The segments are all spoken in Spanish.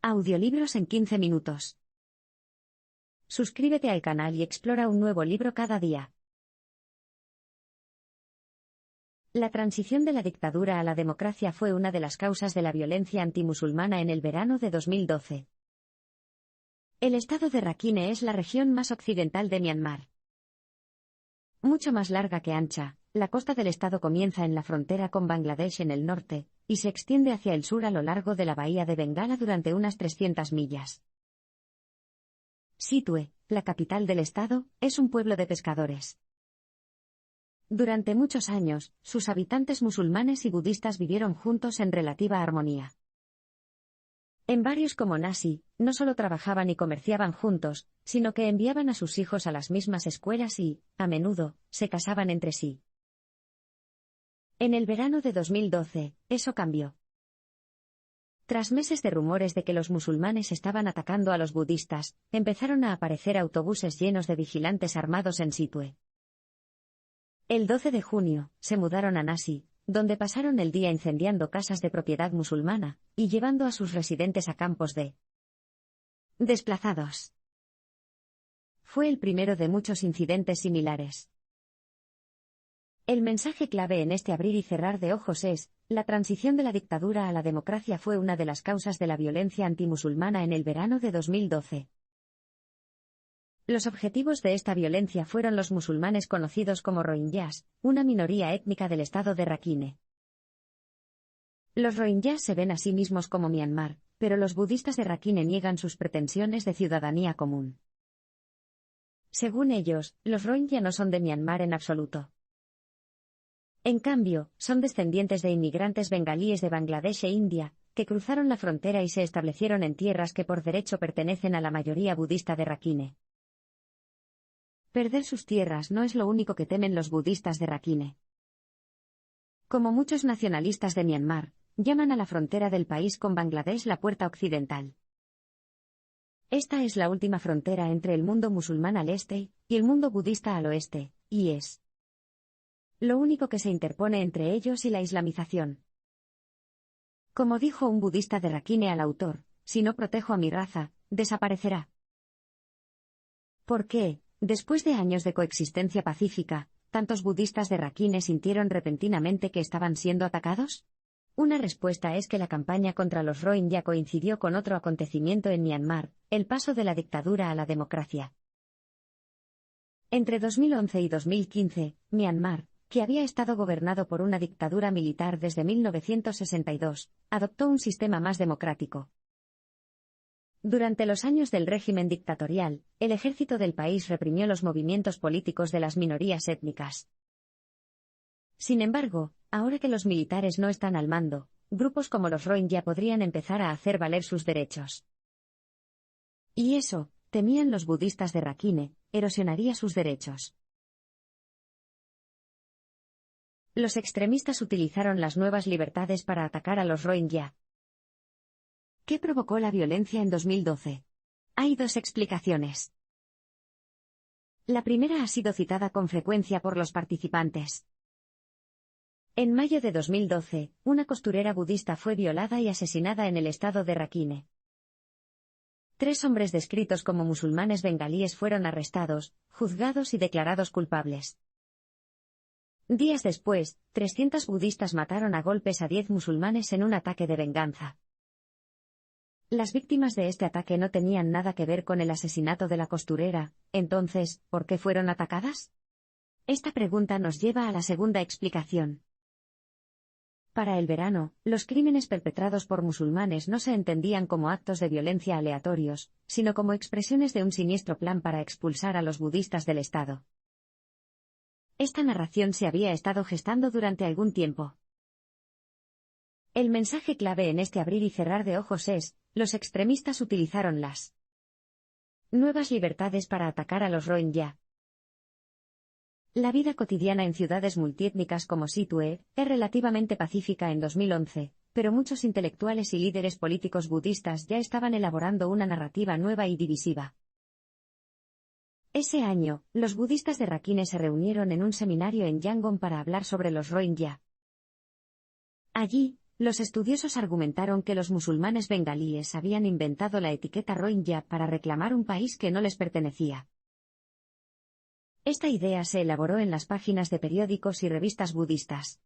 Audiolibros en 15 minutos. Suscríbete al canal y explora un nuevo libro cada día. La transición de la dictadura a la democracia fue una de las causas de la violencia antimusulmana en el verano de 2012. El estado de Rakhine es la región más occidental de Myanmar. Mucho más larga que ancha, la costa del estado comienza en la frontera con Bangladesh en el norte, y se extiende hacia el sur a lo largo de la bahía de Bengala durante unas 300 millas. Sittwe, la capital del estado, es un pueblo de pescadores. Durante muchos años, sus habitantes musulmanes y budistas vivieron juntos en relativa armonía. En barrios como Nasi, no solo trabajaban y comerciaban juntos, sino que enviaban a sus hijos a las mismas escuelas y, a menudo, se casaban entre sí. En el verano de 2012, eso cambió. Tras meses de rumores de que los musulmanes estaban atacando a los budistas, empezaron a aparecer autobuses llenos de vigilantes armados en Sittwe. El 12 de junio, se mudaron a Nasi, donde pasaron el día incendiando casas de propiedad musulmana, y llevando a sus residentes a campos de desplazados. Fue el primero de muchos incidentes similares. El mensaje clave en este abrir y cerrar de ojos es: la transición de la dictadura a la democracia fue una de las causas de la violencia antimusulmana en el verano de 2012. Los objetivos de esta violencia fueron los musulmanes conocidos como rohingyas, una minoría étnica del estado de Rakhine. Los rohingyas se ven a sí mismos como Myanmar, pero los budistas de Rakhine niegan sus pretensiones de ciudadanía común. Según ellos, los rohingya no son de Myanmar en absoluto. En cambio, son descendientes de inmigrantes bengalíes de Bangladesh e India, que cruzaron la frontera y se establecieron en tierras que por derecho pertenecen a la mayoría budista de Rakhine. Perder sus tierras no es lo único que temen los budistas de Rakhine. Como muchos nacionalistas de Myanmar, llaman a la frontera del país con Bangladesh la puerta occidental. Esta es la última frontera entre el mundo musulmán al este y el mundo budista al oeste, y es lo único que se interpone entre ellos y la islamización. Como dijo un budista de Rakhine al autor, si no protejo a mi raza, desaparecerá. ¿Por qué, después de años de coexistencia pacífica, tantos budistas de Rakhine sintieron repentinamente que estaban siendo atacados? Una respuesta es que la campaña contra los rohingya coincidió con otro acontecimiento en Myanmar, el paso de la dictadura a la democracia. Entre 2011 y 2015, Myanmar, que había estado gobernado por una dictadura militar desde 1962, adoptó un sistema más democrático. Durante los años del régimen dictatorial, el ejército del país reprimió los movimientos políticos de las minorías étnicas. Sin embargo, ahora que los militares no están al mando, grupos como los rohingya podrían empezar a hacer valer sus derechos. Y eso, temían los budistas de Rakhine, erosionaría sus derechos. Los extremistas utilizaron las nuevas libertades para atacar a los rohingya. ¿Qué provocó la violencia en 2012? Hay dos explicaciones. La primera ha sido citada con frecuencia por los participantes. En mayo de 2012, una costurera budista fue violada y asesinada en el estado de Rakhine. 3 hombres descritos como musulmanes bengalíes fueron arrestados, juzgados y declarados culpables. Días después, 300 budistas mataron a golpes a 10 musulmanes en un ataque de venganza. Las víctimas de este ataque no tenían nada que ver con el asesinato de la costurera, entonces, ¿por qué fueron atacadas? Esta pregunta nos lleva a la segunda explicación. Para el verano, los crímenes perpetrados por musulmanes no se entendían como actos de violencia aleatorios, sino como expresiones de un siniestro plan para expulsar a los budistas del estado. Esta narración se había estado gestando durante algún tiempo. El mensaje clave en este abrir y cerrar de ojos es: los extremistas utilizaron las nuevas libertades para atacar a los rohingya. La vida cotidiana en ciudades multiétnicas como Sittwe es relativamente pacífica en 2011, pero muchos intelectuales y líderes políticos budistas ya estaban elaborando una narrativa nueva y divisiva. Ese año, los budistas de Rakhine se reunieron en un seminario en Yangon para hablar sobre los rohingya. Allí, los estudiosos argumentaron que los musulmanes bengalíes habían inventado la etiqueta Rohingya para reclamar un país que no les pertenecía. Esta idea se elaboró en las páginas de periódicos y revistas budistas.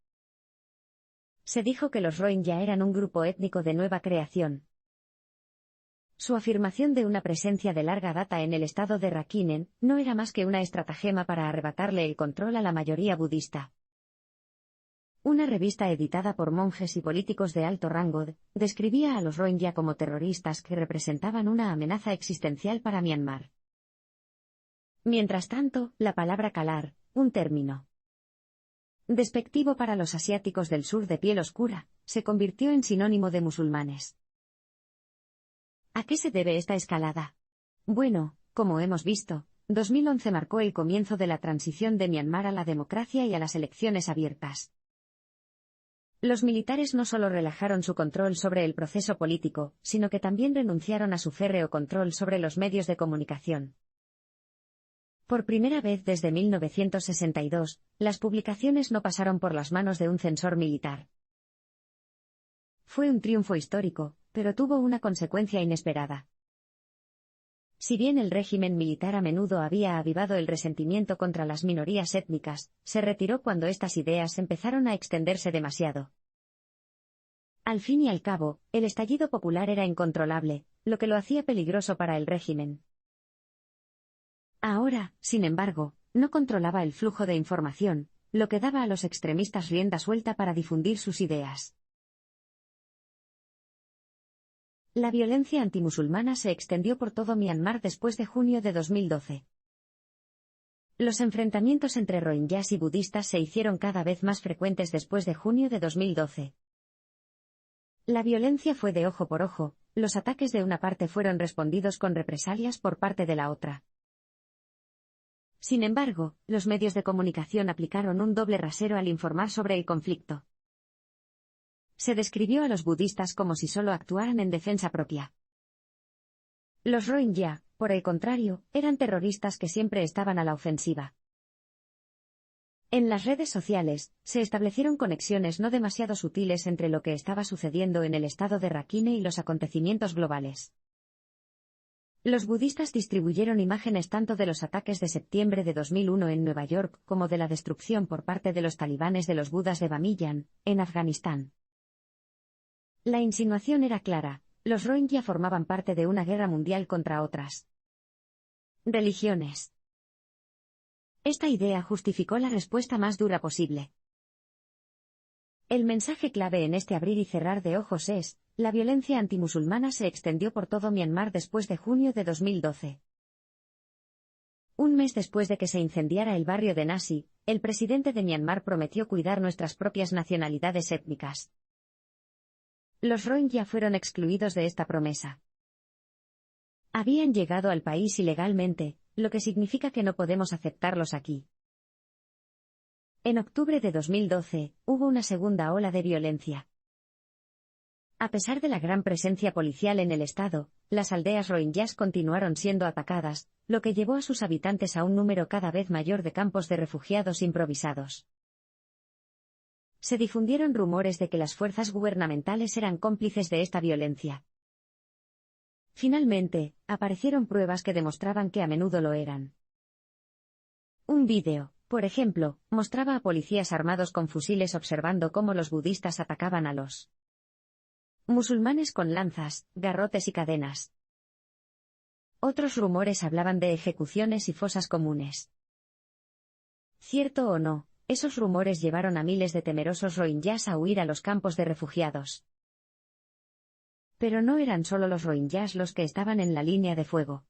Se dijo que los Rohingya eran un grupo étnico de nueva creación. Su afirmación de una presencia de larga data en el estado de Rakhine no era más que una estratagema para arrebatarle el control a la mayoría budista. Una revista editada por monjes y políticos de alto rango describía a los Rohingya como terroristas que representaban una amenaza existencial para Myanmar. Mientras tanto, la palabra kalar, un término despectivo para los asiáticos del sur de piel oscura, se convirtió en sinónimo de musulmanes. ¿A qué se debe esta escalada? Bueno, como hemos visto, 2011 marcó el comienzo de la transición de Myanmar a la democracia y a las elecciones abiertas. Los militares no solo relajaron su control sobre el proceso político, sino que también renunciaron a su férreo control sobre los medios de comunicación. Por primera vez desde 1962, las publicaciones no pasaron por las manos de un censor militar. Fue un triunfo histórico, pero tuvo una consecuencia inesperada. Si bien el régimen militar a menudo había avivado el resentimiento contra las minorías étnicas, se retiró cuando estas ideas empezaron a extenderse demasiado. Al fin y al cabo, el estallido popular era incontrolable, lo que lo hacía peligroso para el régimen. Ahora, sin embargo, no controlaba el flujo de información, lo que daba a los extremistas rienda suelta para difundir sus ideas. La violencia antimusulmana se extendió por todo Myanmar después de junio de 2012. Los enfrentamientos entre rohingyas y budistas se hicieron cada vez más frecuentes después de junio de 2012. La violencia fue de ojo por ojo, los ataques de una parte fueron respondidos con represalias por parte de la otra. Sin embargo, los medios de comunicación aplicaron un doble rasero al informar sobre el conflicto. Se describió a los budistas como si solo actuaran en defensa propia. Los Rohingya, por el contrario, eran terroristas que siempre estaban a la ofensiva. En las redes sociales, se establecieron conexiones no demasiado sutiles entre lo que estaba sucediendo en el estado de Rakhine y los acontecimientos globales. Los budistas distribuyeron imágenes tanto de los ataques de septiembre de 2001 en Nueva York como de la destrucción por parte de los talibanes de los budas de Bamiyan, en Afganistán. La insinuación era clara, los Rohingya formaban parte de una guerra mundial contra otras religiones. Esta idea justificó la respuesta más dura posible. El mensaje clave en este abrir y cerrar de ojos es: la violencia antimusulmana se extendió por todo Myanmar después de junio de 2012. Un mes después de que se incendiara el barrio de Nasi, el presidente de Myanmar prometió cuidar nuestras propias nacionalidades étnicas. Los Rohingya fueron excluidos de esta promesa. Habían llegado al país ilegalmente, lo que significa que no podemos aceptarlos aquí. En octubre de 2012, hubo una segunda ola de violencia. A pesar de la gran presencia policial en el estado, las aldeas rohingyas continuaron siendo atacadas, lo que llevó a sus habitantes a un número cada vez mayor de campos de refugiados improvisados. Se difundieron rumores de que las fuerzas gubernamentales eran cómplices de esta violencia. Finalmente, aparecieron pruebas que demostraban que a menudo lo eran. Un vídeo, por ejemplo, mostraba a policías armados con fusiles observando cómo los budistas atacaban a los musulmanes con lanzas, garrotes y cadenas. Otros rumores hablaban de ejecuciones y fosas comunes. Cierto o no, esos rumores llevaron a miles de temerosos rohingyas a huir a los campos de refugiados. Pero no eran solo los rohingyas los que estaban en la línea de fuego.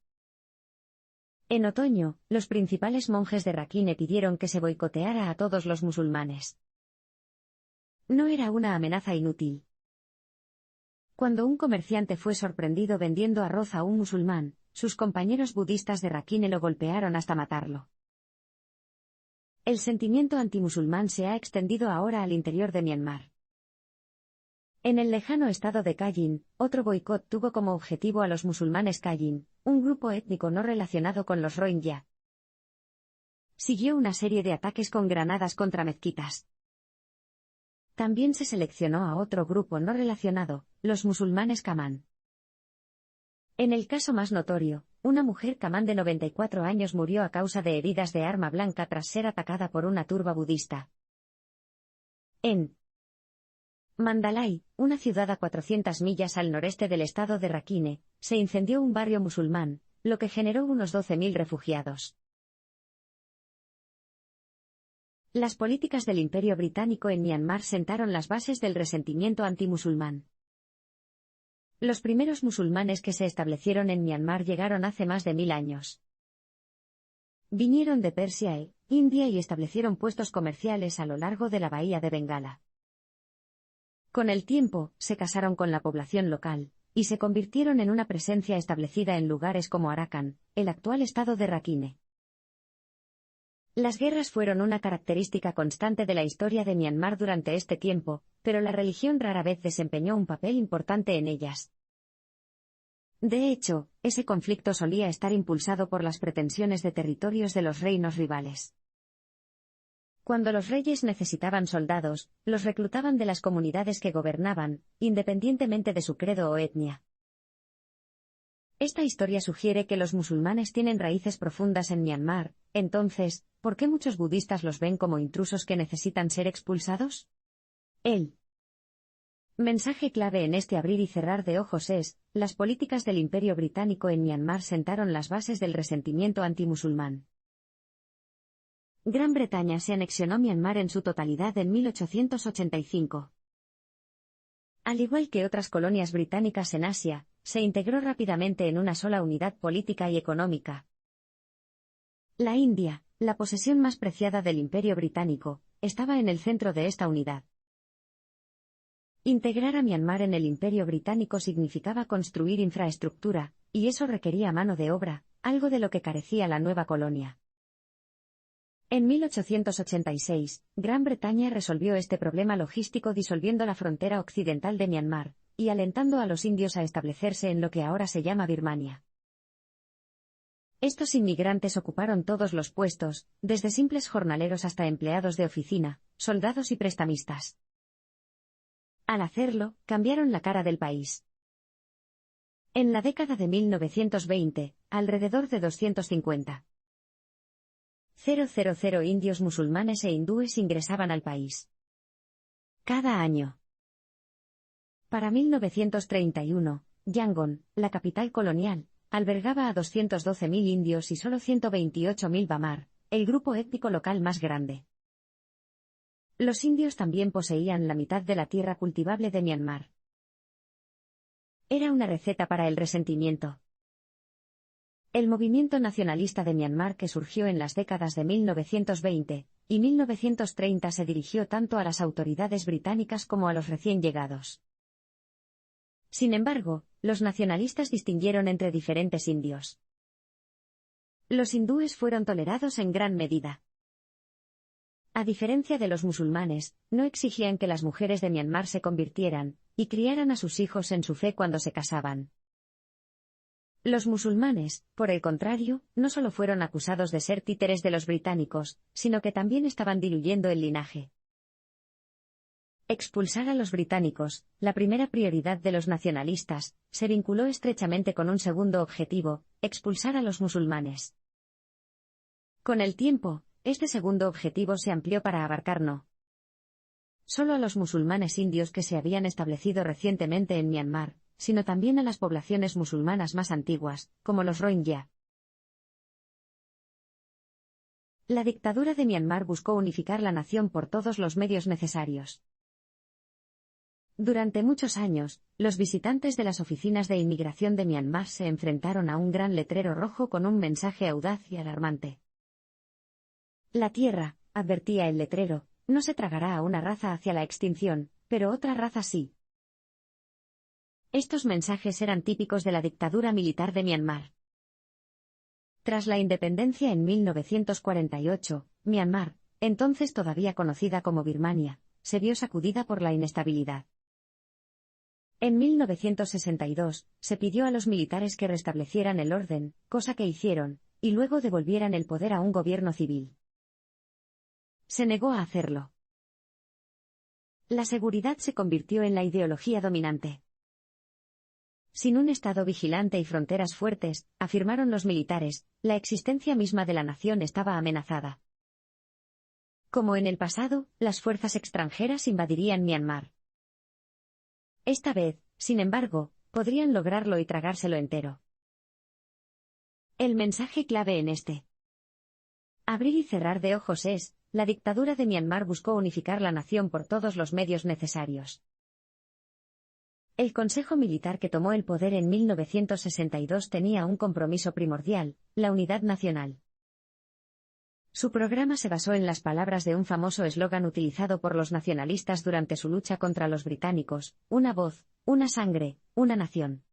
En otoño, los principales monjes de Rakhine pidieron que se boicoteara a todos los musulmanes. No era una amenaza inútil. Cuando un comerciante fue sorprendido vendiendo arroz a un musulmán, sus compañeros budistas de Rakhine lo golpearon hasta matarlo. El sentimiento antimusulmán se ha extendido ahora al interior de Myanmar. En el lejano estado de Kayin, otro boicot tuvo como objetivo a los musulmanes Kayin, un grupo étnico no relacionado con los Rohingya. Siguió una serie de ataques con granadas contra mezquitas. También se seleccionó a otro grupo no relacionado, los musulmanes Kamán. En el caso más notorio, una mujer Kamán de 94 años murió a causa de heridas de arma blanca tras ser atacada por una turba budista. En Mandalay, una ciudad a 400 millas al noreste del estado de Rakhine, se incendió un barrio musulmán, lo que generó unos 12.000 refugiados. Las políticas del Imperio Británico en Myanmar sentaron las bases del resentimiento antimusulmán. Los primeros musulmanes que se establecieron en Myanmar llegaron hace más de 1000 años. Vinieron de Persia e India y establecieron puestos comerciales a lo largo de la bahía de Bengala. Con el tiempo, se casaron con la población local, y se convirtieron en una presencia establecida en lugares como Arakan, el actual estado de Rakhine. Las guerras fueron una característica constante de la historia de Myanmar durante este tiempo, pero la religión rara vez desempeñó un papel importante en ellas. De hecho, ese conflicto solía estar impulsado por las pretensiones de territorios de los reinos rivales. Cuando los reyes necesitaban soldados, los reclutaban de las comunidades que gobernaban, independientemente de su credo o etnia. Esta historia sugiere que los musulmanes tienen raíces profundas en Myanmar. Entonces, ¿por qué muchos budistas los ven como intrusos que necesitan ser expulsados? El mensaje clave en este abrir y cerrar de ojos es: las políticas del Imperio Británico en Myanmar sentaron las bases del resentimiento antimusulmán. Gran Bretaña se anexionó Myanmar en su totalidad en 1885. Al igual que otras colonias británicas en Asia, se integró rápidamente en una sola unidad política y económica. La India, la posesión más preciada del Imperio Británico, estaba en el centro de esta unidad. Integrar a Myanmar en el Imperio Británico significaba construir infraestructura, y eso requería mano de obra, algo de lo que carecía la nueva colonia. En 1886, Gran Bretaña resolvió este problema logístico disolviendo la frontera occidental de Myanmar, y alentando a los indios a establecerse en lo que ahora se llama Birmania. Estos inmigrantes ocuparon todos los puestos, desde simples jornaleros hasta empleados de oficina, soldados y prestamistas. Al hacerlo, cambiaron la cara del país. En la década de 1920, alrededor de 250.000 indios musulmanes e hindúes ingresaban al país cada año. Para 1931, Yangon, la capital colonial, albergaba a 212.000 indios y solo 128.000 bamar, el grupo étnico local más grande. Los indios también poseían la mitad de la tierra cultivable de Myanmar. Era una receta para el resentimiento. El movimiento nacionalista de Myanmar que surgió en las décadas de 1920 y 1930 se dirigió tanto a las autoridades británicas como a los recién llegados. Sin embargo, los nacionalistas distinguieron entre diferentes indios. Los hindúes fueron tolerados en gran medida. A diferencia de los musulmanes, no exigían que las mujeres de Myanmar se convirtieran y criaran a sus hijos en su fe cuando se casaban. Los musulmanes, por el contrario, no solo fueron acusados de ser títeres de los británicos, sino que también estaban diluyendo el linaje. Expulsar a los británicos, la primera prioridad de los nacionalistas, se vinculó estrechamente con un segundo objetivo: expulsar a los musulmanes. Con el tiempo, este segundo objetivo se amplió para abarcar no solo a los musulmanes indios que se habían establecido recientemente en Myanmar, sino también a las poblaciones musulmanas más antiguas, como los Rohingya. La dictadura de Myanmar buscó unificar la nación por todos los medios necesarios. Durante muchos años, los visitantes de las oficinas de inmigración de Myanmar se enfrentaron a un gran letrero rojo con un mensaje audaz y alarmante. La tierra, advertía el letrero, no se tragará a una raza hacia la extinción, pero otra raza sí. Estos mensajes eran típicos de la dictadura militar de Myanmar. Tras la independencia en 1948, Myanmar, entonces todavía conocida como Birmania, se vio sacudida por la inestabilidad. En 1962, se pidió a los militares que restablecieran el orden, cosa que hicieron, y luego devolvieran el poder a un gobierno civil. Se negó a hacerlo. La seguridad se convirtió en la ideología dominante. Sin un Estado vigilante y fronteras fuertes, afirmaron los militares, la existencia misma de la nación estaba amenazada. Como en el pasado, las fuerzas extranjeras invadirían Myanmar. Esta vez, sin embargo, podrían lograrlo y tragárselo entero. El mensaje clave en este abrir y cerrar de ojos es: la dictadura de Myanmar buscó unificar la nación por todos los medios necesarios. El Consejo Militar que tomó el poder en 1962 tenía un compromiso primordial: la unidad nacional. Su programa se basó en las palabras de un famoso eslogan utilizado por los nacionalistas durante su lucha contra los británicos: una voz, una sangre, una nación.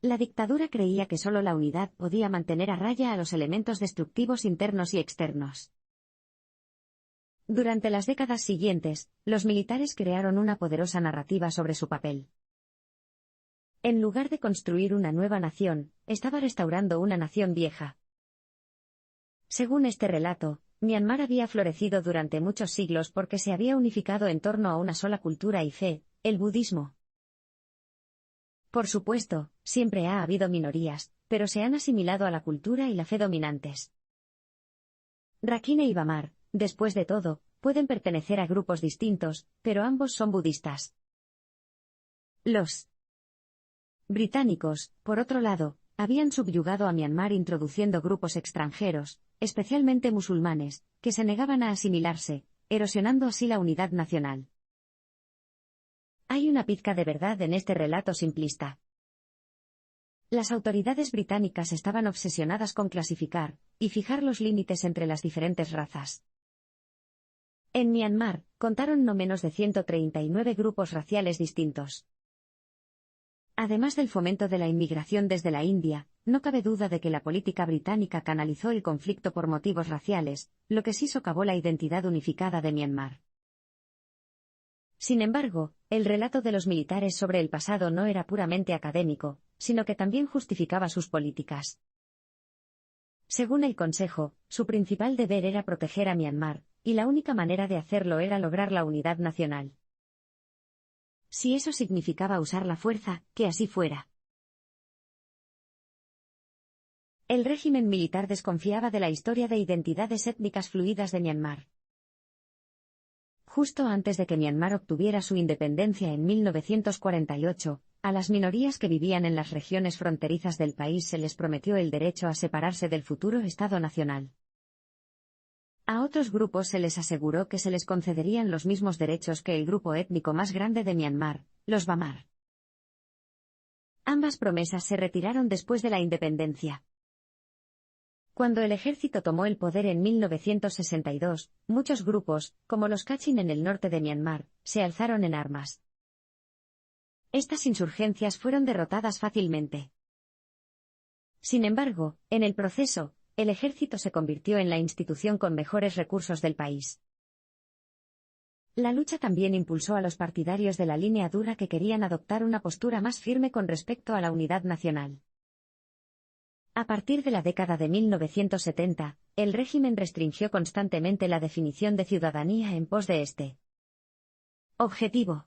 La dictadura creía que solo la unidad podía mantener a raya a los elementos destructivos internos y externos. Durante las décadas siguientes, los militares crearon una poderosa narrativa sobre su papel. En lugar de construir una nueva nación, estaba restaurando una nación vieja. Según este relato, Myanmar había florecido durante muchos siglos porque se había unificado en torno a una sola cultura y fe, el budismo. Por supuesto, siempre ha habido minorías, pero se han asimilado a la cultura y la fe dominantes. Rakhine y Bamar, después de todo, pueden pertenecer a grupos distintos, pero ambos son budistas. Los británicos, por otro lado, habían subyugado a Myanmar introduciendo grupos extranjeros, especialmente musulmanes, que se negaban a asimilarse, erosionando así la unidad nacional. Hay una pizca de verdad en este relato simplista. Las autoridades británicas estaban obsesionadas con clasificar y fijar los límites entre las diferentes razas. En Myanmar, contaron no menos de 139 grupos raciales distintos. Además del fomento de la inmigración desde la India, no cabe duda de que la política británica canalizó el conflicto por motivos raciales, lo que sí socavó la identidad unificada de Myanmar. Sin embargo, el relato de los militares sobre el pasado no era puramente académico, sino que también justificaba sus políticas. Según el Consejo, su principal deber era proteger a Myanmar, y la única manera de hacerlo era lograr la unidad nacional. Si eso significaba usar la fuerza, que así fuera. El régimen militar desconfiaba de la historia de identidades étnicas fluidas de Myanmar. Justo antes de que Myanmar obtuviera su independencia en 1948, a las minorías que vivían en las regiones fronterizas del país se les prometió el derecho a separarse del futuro Estado nacional. A otros grupos se les aseguró que se les concederían los mismos derechos que el grupo étnico más grande de Myanmar, los Bamar. Ambas promesas se retiraron después de la independencia. Cuando el ejército tomó el poder en 1962, muchos grupos, como los Kachin en el norte de Myanmar, se alzaron en armas. Estas insurgencias fueron derrotadas fácilmente. Sin embargo, en el proceso, el ejército se convirtió en la institución con mejores recursos del país. La lucha también impulsó a los partidarios de la línea dura que querían adoptar una postura más firme con respecto a la unidad nacional. A partir de la década de 1970, el régimen restringió constantemente la definición de ciudadanía en pos de este objetivo.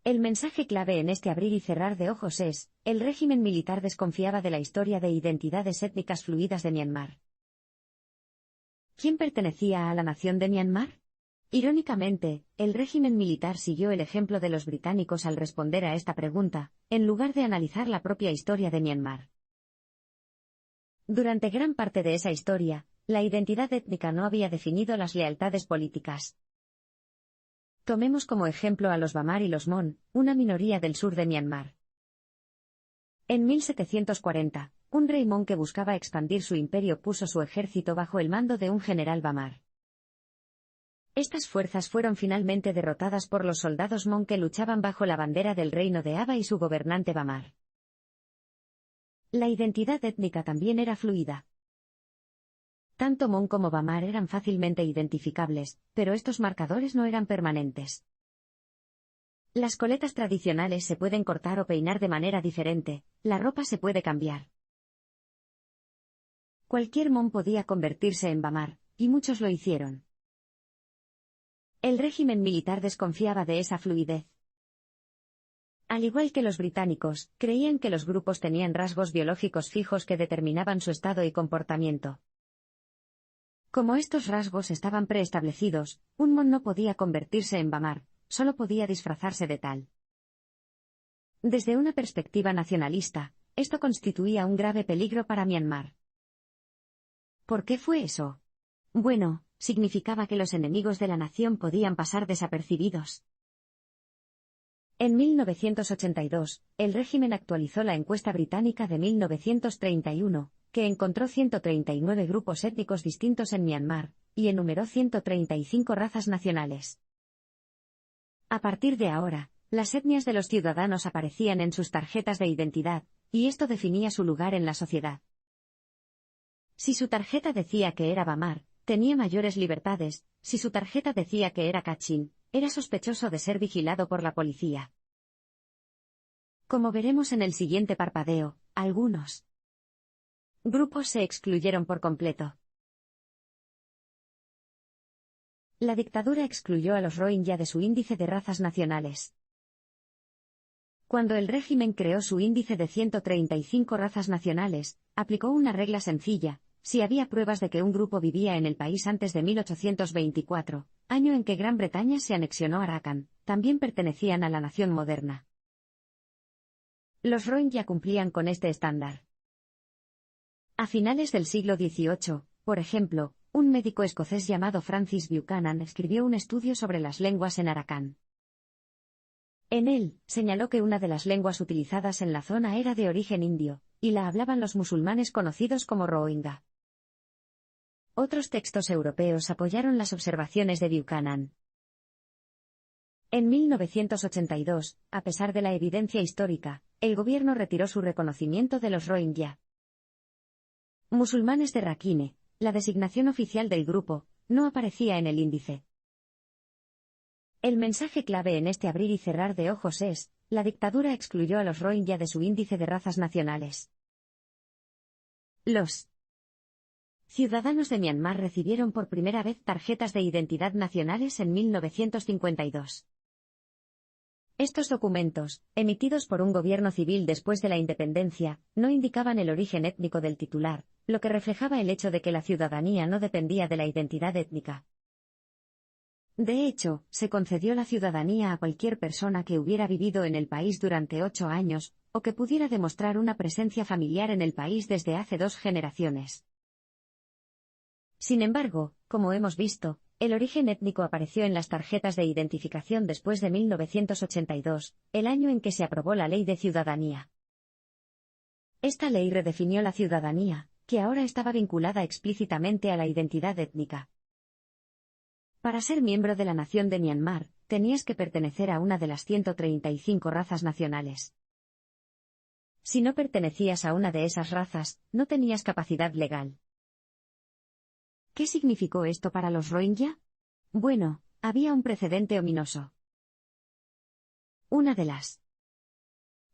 El mensaje clave en este abrir y cerrar de ojos es: el régimen militar desconfiaba de la historia de identidades étnicas fluidas de Myanmar. ¿Quién pertenecía a la nación de Myanmar? Irónicamente, el régimen militar siguió el ejemplo de los británicos al responder a esta pregunta, en lugar de analizar la propia historia de Myanmar. Durante gran parte de esa historia, la identidad étnica no había definido las lealtades políticas. Tomemos como ejemplo a los Bamar y los Mon, una minoría del sur de Myanmar. En 1740, un rey Mon que buscaba expandir su imperio puso su ejército bajo el mando de un general Bamar. Estas fuerzas fueron finalmente derrotadas por los soldados Mon que luchaban bajo la bandera del reino de Aba y su gobernante Bamar. La identidad étnica también era fluida. Tanto Mon como Bamar eran fácilmente identificables, pero estos marcadores no eran permanentes. Las coletas tradicionales se pueden cortar o peinar de manera diferente, la ropa se puede cambiar. Cualquier Mon podía convertirse en Bamar, y muchos lo hicieron. El régimen militar desconfiaba de esa fluidez. Al igual que los británicos, creían que los grupos tenían rasgos biológicos fijos que determinaban su estado y comportamiento. Como estos rasgos estaban preestablecidos, un mon no podía convertirse en Bamar, solo podía disfrazarse de tal. Desde una perspectiva nacionalista, esto constituía un grave peligro para Myanmar. ¿Por qué fue eso? Bueno, significaba que los enemigos de la nación podían pasar desapercibidos. En 1982, el régimen actualizó la encuesta británica de 1931, que encontró 139 grupos étnicos distintos en Myanmar, y enumeró 135 razas nacionales. A partir de ahora, las etnias de los ciudadanos aparecían en sus tarjetas de identidad, y esto definía su lugar en la sociedad. Si su tarjeta decía que era Bamar, tenía mayores libertades; si su tarjeta decía que era Kachin, era sospechoso de ser vigilado por la policía. Como veremos en el siguiente parpadeo, algunos grupos se excluyeron por completo. La dictadura excluyó a los Rohingya de su índice de razas nacionales. Cuando el régimen creó su índice de 135 razas nacionales, aplicó una regla sencilla: si había pruebas de que un grupo vivía en el país antes de 1824, año en que Gran Bretaña se anexionó a Arakan, también pertenecían a la nación moderna. Los Rohingya cumplían con este estándar. A finales del siglo XVIII, por ejemplo, un médico escocés llamado Francis Buchanan escribió un estudio sobre las lenguas en Arakan. En él, señaló que una de las lenguas utilizadas en la zona era de origen indio, y la hablaban los musulmanes conocidos como Rohingya. Otros textos europeos apoyaron las observaciones de Buchanan. En 1982, a pesar de la evidencia histórica, el gobierno retiró su reconocimiento de los Rohingya. Musulmanes de Rakhine, la designación oficial del grupo, no aparecía en el índice. El mensaje clave en este abrir y cerrar de ojos es: la dictadura excluyó a los Rohingya de su índice de razas nacionales. Los ciudadanos de Myanmar recibieron por primera vez tarjetas de identidad nacionales en 1952. Estos documentos, emitidos por un gobierno civil después de la independencia, no indicaban el origen étnico del titular, lo que reflejaba el hecho de que la ciudadanía no dependía de la identidad étnica. De hecho, se concedió la ciudadanía a cualquier persona que hubiera vivido en el país durante 8 años, o que pudiera demostrar una presencia familiar en el país desde hace 2 generaciones. Sin embargo, como hemos visto, el origen étnico apareció en las tarjetas de identificación después de 1982, el año en que se aprobó la Ley de Ciudadanía. Esta ley redefinió la ciudadanía, que ahora estaba vinculada explícitamente a la identidad étnica. Para ser miembro de la nación de Myanmar, tenías que pertenecer a una de las 135 razas nacionales. Si no pertenecías a una de esas razas, no tenías capacidad legal. ¿Qué significó esto para los Rohingya? Bueno, había un precedente ominoso. Una de las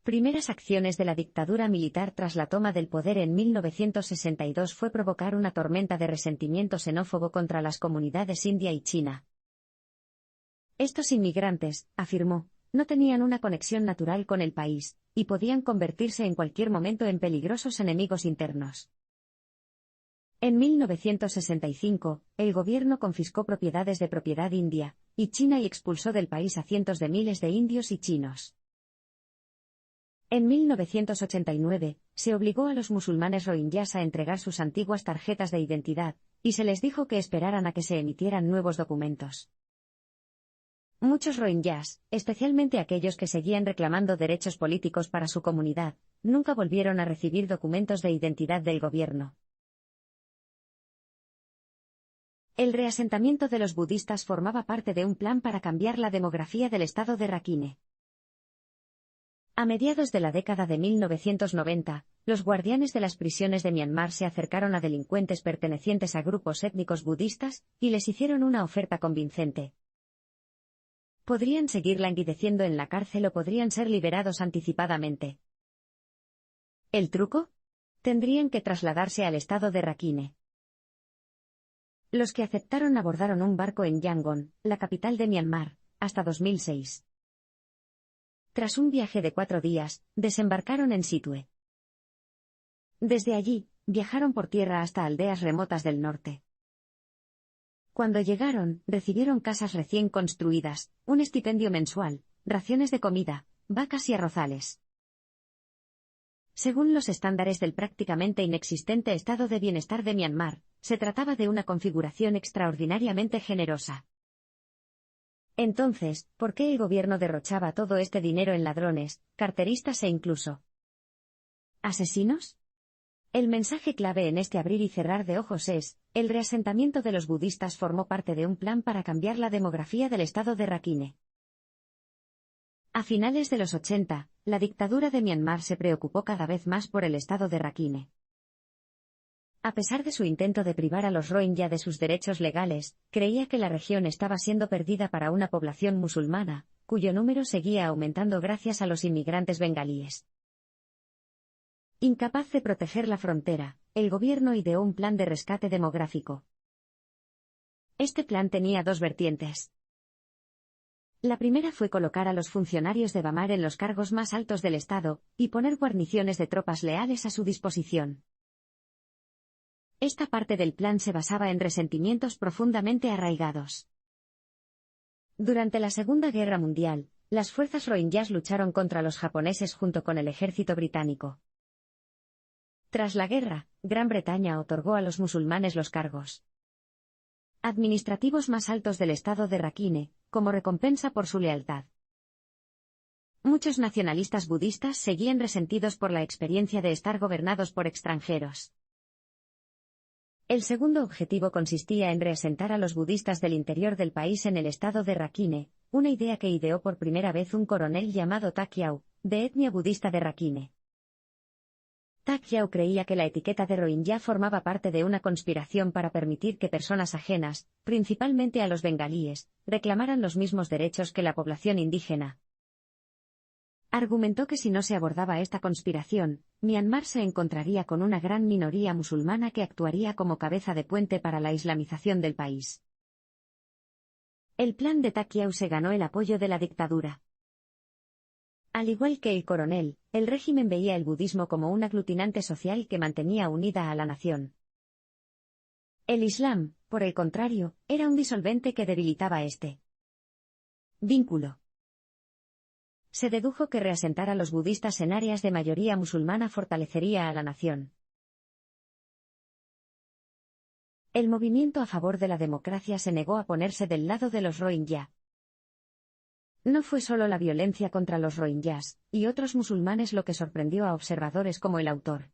primeras acciones de la dictadura militar tras la toma del poder en 1962 fue provocar una tormenta de resentimiento xenófobo contra las comunidades india y china. Estos inmigrantes, afirmó, no tenían una conexión natural con el país, y podían convertirse en cualquier momento en peligrosos enemigos internos. En 1965, el gobierno confiscó propiedades de propiedad india y china y expulsó del país a cientos de miles de indios y chinos. En 1989, se obligó a los musulmanes rohingyas a entregar sus antiguas tarjetas de identidad, y se les dijo que esperaran a que se emitieran nuevos documentos. Muchos rohingyas, especialmente aquellos que seguían reclamando derechos políticos para su comunidad, nunca volvieron a recibir documentos de identidad del gobierno. El reasentamiento de los budistas formaba parte de un plan para cambiar la demografía del estado de Rakhine. A mediados de la década de 1990, los guardianes de las prisiones de Myanmar se acercaron a delincuentes pertenecientes a grupos étnicos budistas y les hicieron una oferta convincente. Podrían seguir languideciendo en la cárcel o podrían ser liberados anticipadamente. ¿El truco? Tendrían que trasladarse al estado de Rakhine. Los que aceptaron abordaron un barco en Yangon, la capital de Myanmar, hasta 2006. Tras un viaje de 4 días, desembarcaron en Sittwe. Desde allí, viajaron por tierra hasta aldeas remotas del norte. Cuando llegaron, recibieron casas recién construidas, un estipendio mensual, raciones de comida, vacas y arrozales. Según los estándares del prácticamente inexistente estado de bienestar de Myanmar, se trataba de una configuración extraordinariamente generosa. Entonces, ¿por qué el gobierno derrochaba todo este dinero en ladrones, carteristas e incluso asesinos? El mensaje clave en este abrir y cerrar de ojos es: el reasentamiento de los budistas formó parte de un plan para cambiar la demografía del estado de Rakhine. A finales de los 80, la dictadura de Myanmar se preocupó cada vez más por el estado de Rakhine. A pesar de su intento de privar a los Rohingya de sus derechos legales, creía que la región estaba siendo perdida para una población musulmana, cuyo número seguía aumentando gracias a los inmigrantes bengalíes. Incapaz de proteger la frontera, el gobierno ideó un plan de rescate demográfico. Este plan tenía 2 vertientes. La primera fue colocar a los funcionarios de Bamar en los cargos más altos del Estado, y poner guarniciones de tropas leales a su disposición. Esta parte del plan se basaba en resentimientos profundamente arraigados. Durante la Segunda Guerra Mundial, las fuerzas rohingyas lucharon contra los japoneses junto con el ejército británico. Tras la guerra, Gran Bretaña otorgó a los musulmanes los cargos administrativos más altos del estado de Rakhine, como recompensa por su lealtad. Muchos nacionalistas budistas seguían resentidos por la experiencia de estar gobernados por extranjeros. El segundo objetivo consistía en reasentar a los budistas del interior del país en el estado de Rakhine, una idea que ideó por primera vez un coronel llamado Takyao, de etnia budista de Rakhine. Takyao creía que la etiqueta de Rohingya formaba parte de una conspiración para permitir que personas ajenas, principalmente a los bengalíes, reclamaran los mismos derechos que la población indígena. Argumentó que si no se abordaba esta conspiración, Myanmar se encontraría con una gran minoría musulmana que actuaría como cabeza de puente para la islamización del país. El plan de Takyao se ganó el apoyo de la dictadura. Al igual que el coronel, el régimen veía el budismo como un aglutinante social que mantenía unida a la nación. El Islam, por el contrario, era un disolvente que debilitaba este vínculo. Se dedujo que reasentar a los budistas en áreas de mayoría musulmana fortalecería a la nación. El movimiento a favor de la democracia se negó a ponerse del lado de los Rohingya. No fue solo la violencia contra los rohingyas y otros musulmanes lo que sorprendió a observadores como el autor.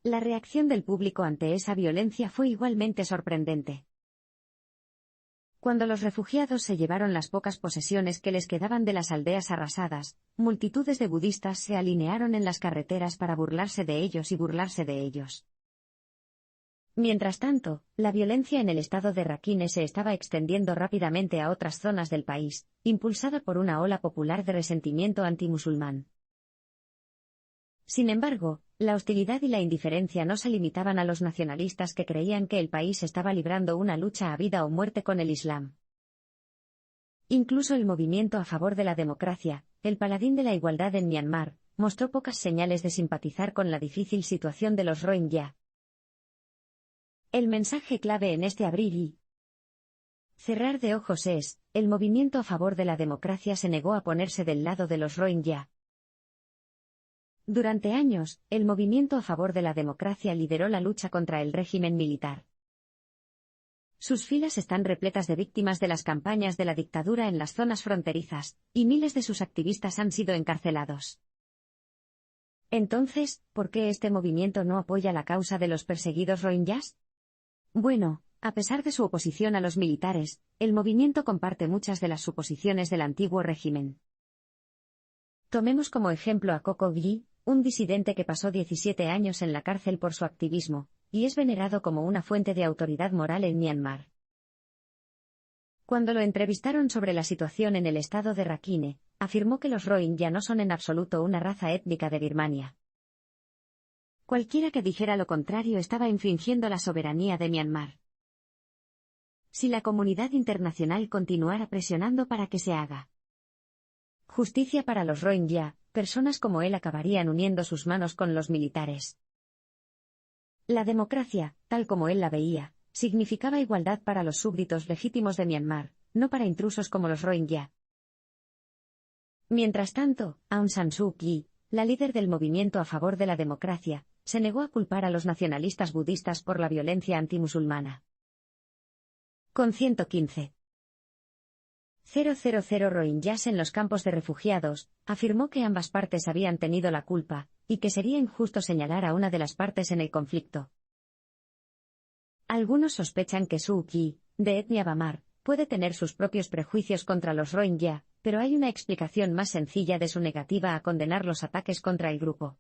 La reacción del público ante esa violencia fue igualmente sorprendente. Cuando los refugiados se llevaron las pocas posesiones que les quedaban de las aldeas arrasadas, multitudes de budistas se alinearon en las carreteras para burlarse de ellos y burlarse de ellos. Mientras tanto, la violencia en el estado de Rakhine se estaba extendiendo rápidamente a otras zonas del país, impulsada por una ola popular de resentimiento antimusulmán. Sin embargo, la hostilidad y la indiferencia no se limitaban a los nacionalistas que creían que el país estaba librando una lucha a vida o muerte con el Islam. Incluso el movimiento a favor de la democracia, el paladín de la igualdad en Myanmar, mostró pocas señales de simpatizar con la difícil situación de los Rohingya. El mensaje clave en este abrir y cerrar de ojos es: el movimiento a favor de la democracia se negó a ponerse del lado de los Rohingya. Durante años, el movimiento a favor de la democracia lideró la lucha contra el régimen militar. Sus filas están repletas de víctimas de las campañas de la dictadura en las zonas fronterizas, y miles de sus activistas han sido encarcelados. Entonces, ¿por qué este movimiento no apoya la causa de los perseguidos rohingyas? Bueno, a pesar de su oposición a los militares, el movimiento comparte muchas de las suposiciones del antiguo régimen. Tomemos como ejemplo a Koko Gyi, un disidente que pasó 17 años en la cárcel por su activismo, y es venerado como una fuente de autoridad moral en Myanmar. Cuando lo entrevistaron sobre la situación en el estado de Rakhine, afirmó que los Rohingya no son en absoluto una raza étnica de Birmania. Cualquiera que dijera lo contrario estaba infringiendo la soberanía de Myanmar. Si la comunidad internacional continuara presionando para que se haga justicia para los Rohingya, personas como él acabarían uniendo sus manos con los militares. La democracia, tal como él la veía, significaba igualdad para los súbditos legítimos de Myanmar, no para intrusos como los Rohingya. Mientras tanto, Aung San Suu Kyi, la líder del movimiento a favor de la democracia, se negó a culpar a los nacionalistas budistas por la violencia antimusulmana. Con 115,000 rohingyas en los campos de refugiados, afirmó que ambas partes habían tenido la culpa, y que sería injusto señalar a una de las partes en el conflicto. Algunos sospechan que Suu Kyi, de etnia Bamar, puede tener sus propios prejuicios contra los Rohingya, pero hay una explicación más sencilla de su negativa a condenar los ataques contra el grupo.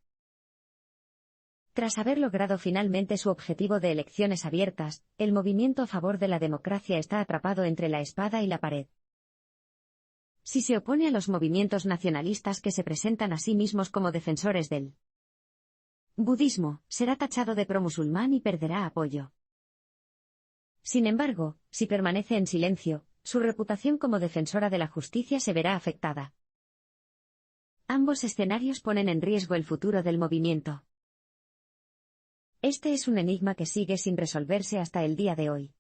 Tras haber logrado finalmente su objetivo de elecciones abiertas, el movimiento a favor de la democracia está atrapado entre la espada y la pared. Si se opone a los movimientos nacionalistas que se presentan a sí mismos como defensores del budismo, será tachado de promusulmán y perderá apoyo. Sin embargo, si permanece en silencio, su reputación como defensora de la justicia se verá afectada. Ambos escenarios ponen en riesgo el futuro del movimiento. Este es un enigma que sigue sin resolverse hasta el día de hoy.